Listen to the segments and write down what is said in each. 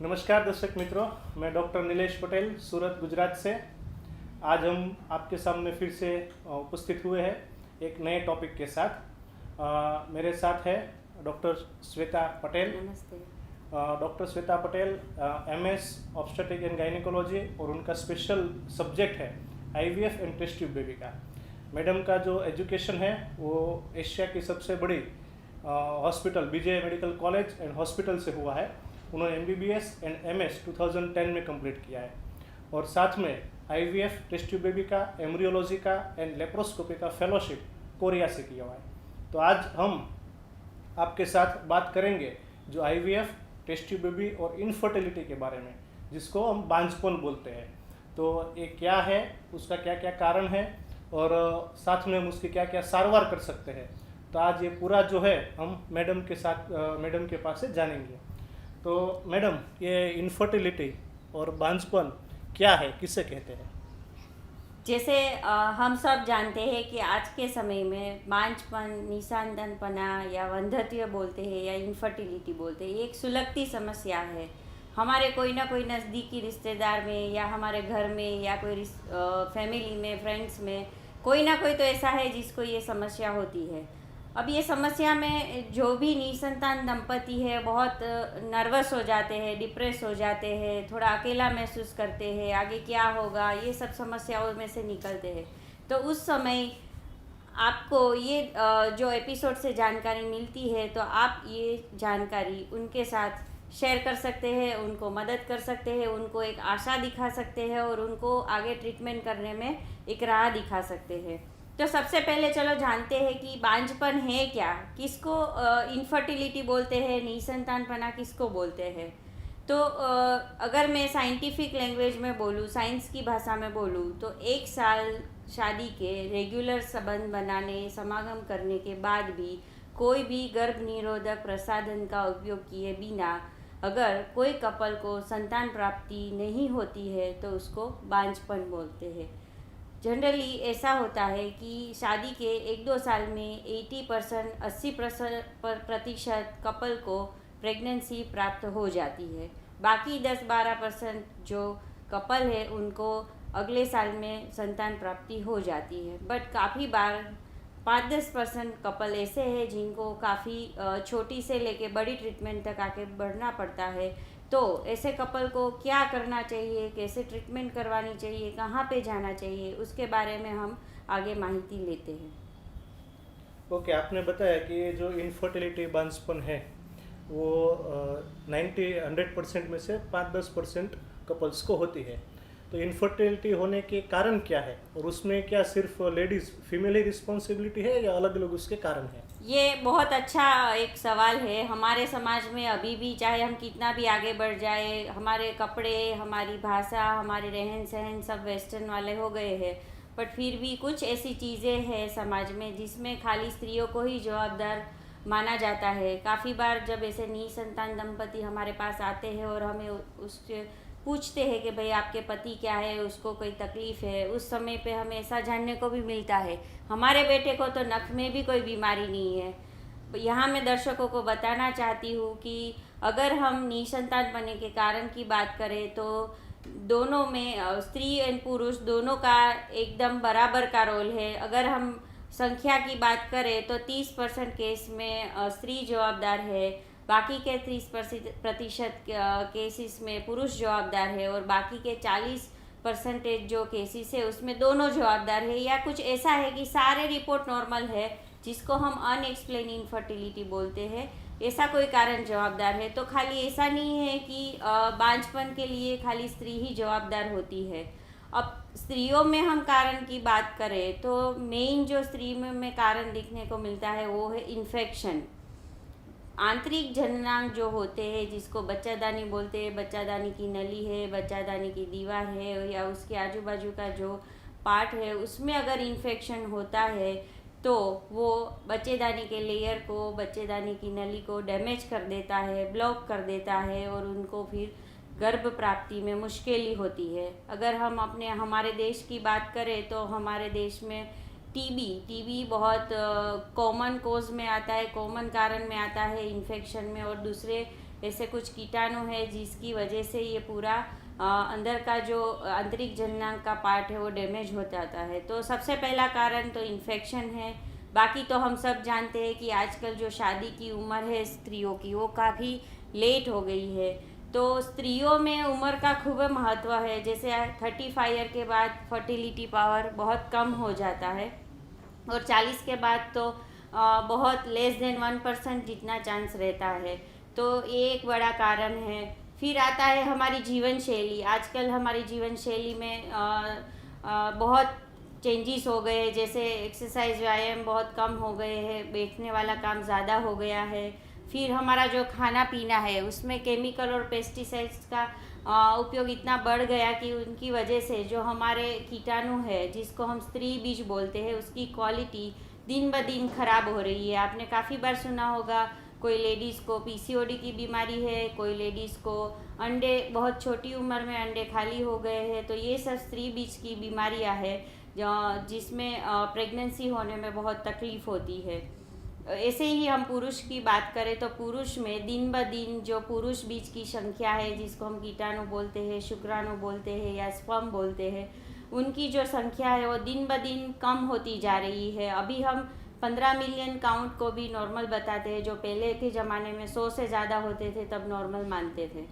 नमस्कार दर्शक मित्रों, मैं डॉक्टर नीलेश पटेल सूरत गुजरात से। आज हम आपके सामने फिर से उपस्थित हुए हैं एक नए टॉपिक के साथ। मेरे साथ है डॉक्टर श्वेता पटेल। नमस्ते। Doctor Shweta Patel MS obstetric and gynaecology और उनका स्पेशल सब्जेक्ट है IVF and test tube baby का। मैडम का जो एजुकेशन है वो एशिया की सबसे बड़ी hospital Vijay medical college and hospital से हुआ है। उन्होंने एमबीबीएस एंड एमएस 2010 में कंप्लीट किया है और साथ में आईवीएफ टेस्ट ट्यूब बेबी का, एम्ब्रियोलॉजी का एंड लेप्रोस्कोपी का फेलोशिप कोरिया से किया हुआ है। तो आज हम आपके साथ बात करेंगे जो आईवीएफ टेस्ट ट्यूब बेबी और इनफर्टिलिटी के बारे में, जिसको हम बांझपन बोलते हैं। तो ये क्या है, उसका क्या क्या कारण है और साथ में हम उसकी क्या क्या सारवार कर सकते हैं। तो आज ये पूरा जो है हम मैडम के साथ मैडम के पास से जानेंगे। तो मैडम, ये इनफर्टिलिटी और बांझपन क्या है, किसे कहते हैं? जैसे हम सब जानते हैं कि आज के समय में बांझपन, निशानदनपना या वंध्यत्व बोलते हैं या इनफर्टिलिटी बोलते हैं, ये एक सुलगती समस्या है। हमारे कोई ना कोई नज़दीकी रिश्तेदार में या हमारे घर में या कोई फैमिली में, फ्रेंड्स में कोई ना कोई तो ऐसा है जिसको ये समस्या होती है। अब ये समस्या में जो भी निसंतान दंपति है बहुत नर्वस हो जाते हैं, डिप्रेस हो जाते हैं, थोड़ा अकेला महसूस करते हैं, आगे क्या होगा, ये सब समस्याओं में से निकलते हैं। तो उस समय आपको ये जो एपिसोड से जानकारी मिलती है तो आप ये जानकारी उनके साथ शेयर कर सकते हैं, उनको मदद कर सकते हैं, उनको एक आशा दिखा सकते हैं और उनको आगे ट्रीटमेंट करने में एक राह दिखा सकते हैं। तो सबसे पहले चलो जानते हैं कि बांझपन है क्या, किसको इनफर्टिलिटी बोलते हैं, निसंतानपना किसको बोलते हैं। तो अगर मैं साइंटिफिक लैंग्वेज में बोलूँ, साइंस की भाषा में बोलूँ, तो 1 साल शादी के रेगुलर संबंध बनाने, समागम करने के बाद भी कोई भी गर्भ निरोधक प्रसाधन का उपयोग किए बिना अगर कोई कपल को संतान प्राप्ति नहीं होती है तो उसको बांझपन बोलते हैं। जनरली ऐसा होता है कि शादी के 1-2 साल में 80% कपल को प्रेगनेंसी प्राप्त हो जाती है। बाकी 10-12% जो कपल है उनको अगले साल में संतान प्राप्ति हो जाती है। बट काफ़ी बार 5-10% कपल ऐसे हैं जिनको काफ़ी छोटी से लेके बड़ी ट्रीटमेंट तक आके बढ़ना पड़ता है। तो ऐसे कपल को क्या करना चाहिए, कैसे ट्रीटमेंट करवानी चाहिए, कहाँ पे जाना चाहिए, उसके बारे में हम आगे माहिती लेते हैं। ओके, आपने बताया कि ये जो इनफर्टिलिटी बांझपन है वो 100% में से 5-10% कपल्स को होती है। तो इनफर्टिलिटी होने के कारण क्या है और उसमें क्या सिर्फ लेडीज फीमेल ही रिस्पॉन्सिबिलिटी है या अलग अलग उसके कारण है? ये बहुत अच्छा एक सवाल है। हमारे समाज में अभी भी चाहे हम कितना भी आगे बढ़ जाए, हमारे कपड़े, हमारी भाषा, हमारे रहन सहन सब वेस्टर्न वाले हो गए हैं, बट फिर भी कुछ ऐसी चीज़ें हैं समाज में जिसमें खाली स्त्रियों को ही जवाबदार माना जाता है। काफ़ी बार जब ऐसे निसंतान दंपति हमारे पास आते हैं और हमें उससे पूछते हैं कि भाई आपके पति क्या है, उसको कोई तकलीफ़ है, उस समय पे हमें ऐसा जानने को भी मिलता है हमारे बेटे को तो नख में भी कोई बीमारी नहीं है। यहाँ मैं दर्शकों को बताना चाहती हूँ कि अगर हम निसंतान बनने के कारण की बात करें तो दोनों में स्त्री एंड पुरुष दोनों का एकदम बराबर का रोल है। अगर हम संख्या की बात करें तो 30% केस में स्त्री जवाबदार है, बाकी के 30% केसेस में पुरुष जवाबदार है और बाकी के 40% जो केसेस है उसमें दोनों जवाबदार है। या कुछ ऐसा है कि सारे रिपोर्ट नॉर्मल है जिसको हम अनएक्सप्लेन इनफर्टिलिटी बोलते हैं, ऐसा कोई कारण जवाबदार है। तो खाली ऐसा नहीं है कि बांझपन के लिए खाली स्त्री ही जवाबदार होती है। अब स्त्रियों में हम कारण की बात करें तो मेन जो स्त्री में कारण दिखने को मिलता है वो है इन्फेक्शन। आंतरिक जननांग जो होते हैं जिसको बच्चादानी बोलते हैं, बच्चादानी की नली है, बच्चादानी की दीवार है या उसके आजू बाजू का जो पार्ट है उसमें अगर इन्फेक्शन होता है तो वो बच्चेदानी के लेयर को, बच्चेदानी की नली को डैमेज कर देता है, ब्लॉक कर देता है और उनको फिर गर्भ प्राप्ति में मुश्किल होती है। अगर हम हमारे देश की बात करें तो हमारे देश में टीबी बहुत कॉमन कोज में आता है, कॉमन कारण में आता है इन्फेक्शन में। और दूसरे ऐसे कुछ कीटाणु है जिसकी वजह से ये पूरा अंदर का जो आंतरिक जननांग का पार्ट है वो डैमेज हो जाता है। तो सबसे पहला कारण तो इन्फेक्शन है। बाकी तो हम सब जानते हैं कि आजकल जो शादी की उम्र है स्त्रियों की वो काफ़ी लेट हो गई है। तो स्त्रियों में उम्र का खूब महत्व है। जैसे 35 ईयर के बाद फर्टिलिटी पावर बहुत कम हो जाता है और 40 के बाद तो बहुत लेस देन 1% जितना चांस रहता है। तो ये एक बड़ा कारण है। फिर आता है हमारी जीवन शैली। आजकल हमारी जीवन शैली में बहुत चेंजेस हो गए। जैसे एक्सरसाइज व्यायाम बहुत कम हो गए हैं, बैठने वाला काम ज़्यादा हो गया है। फिर हमारा जो खाना पीना है उसमें केमिकल और पेस्टिसाइड्स का उपयोग इतना बढ़ गया कि उनकी वजह से जो हमारे कीटाणु है जिसको हम स्त्री बीज बोलते हैं उसकी क्वालिटी दिन ब दिन खराब हो रही है। आपने काफ़ी बार सुना होगा कोई लेडीज़ को पीसीओडी की बीमारी है, कोई लेडीज़ को अंडे बहुत छोटी उम्र में अंडे खाली हो गए हैं। तो ये सब स्त्री बीज की बीमारियां है जिसमें प्रेगनेंसी होने में बहुत तकलीफ़ होती है। ऐसे ही हम पुरुष की बात करें तो पुरुष में दिन ब दिन जो पुरुष बीज की संख्या है जिसको हम कीटाणु बोलते हैं, शुक्राणु बोलते हैं या स्पर्म बोलते हैं, उनकी जो संख्या है वो दिन ब दिन कम होती जा रही है। अभी हम 15 मिलियन काउंट को भी नॉर्मल बताते हैं, जो पहले के ज़माने में 100 से ज़्यादा होते थे तब नॉर्मल मानते थे।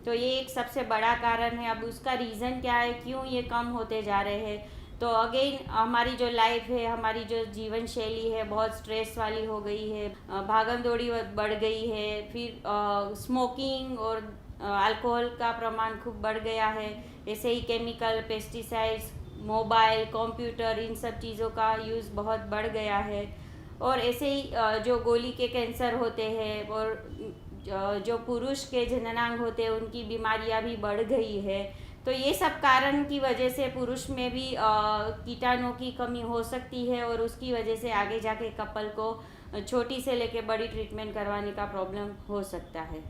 तो ये एक सबसे बड़ा कारण है। अब उसका रीज़न क्या है, क्यों ये कम होते जा रहे हैं? तो अगेन हमारी जो लाइफ है, हमारी जो जीवन शैली है बहुत स्ट्रेस वाली हो गई है, भागम दौड़ी बढ़ गई है। फिर स्मोकिंग और अल्कोहल का प्रमाण खूब बढ़ गया है। ऐसे ही केमिकल, पेस्टिसाइड्स, मोबाइल, कंप्यूटर, इन सब चीज़ों का यूज़ बहुत बढ़ गया है। और ऐसे ही जो गोली के कैंसर होते हैं और जो पुरुष के जननांग होते हैं उनकी बीमारियां भी बढ़ गई है। तो ये सब कारण की वजह से पुरुष में भी कीटाणु की कमी हो सकती है और उसकी वजह से आगे जाके कपल को छोटी से लेके बड़ी ट्रीटमेंट करवाने का प्रॉब्लम हो सकता है।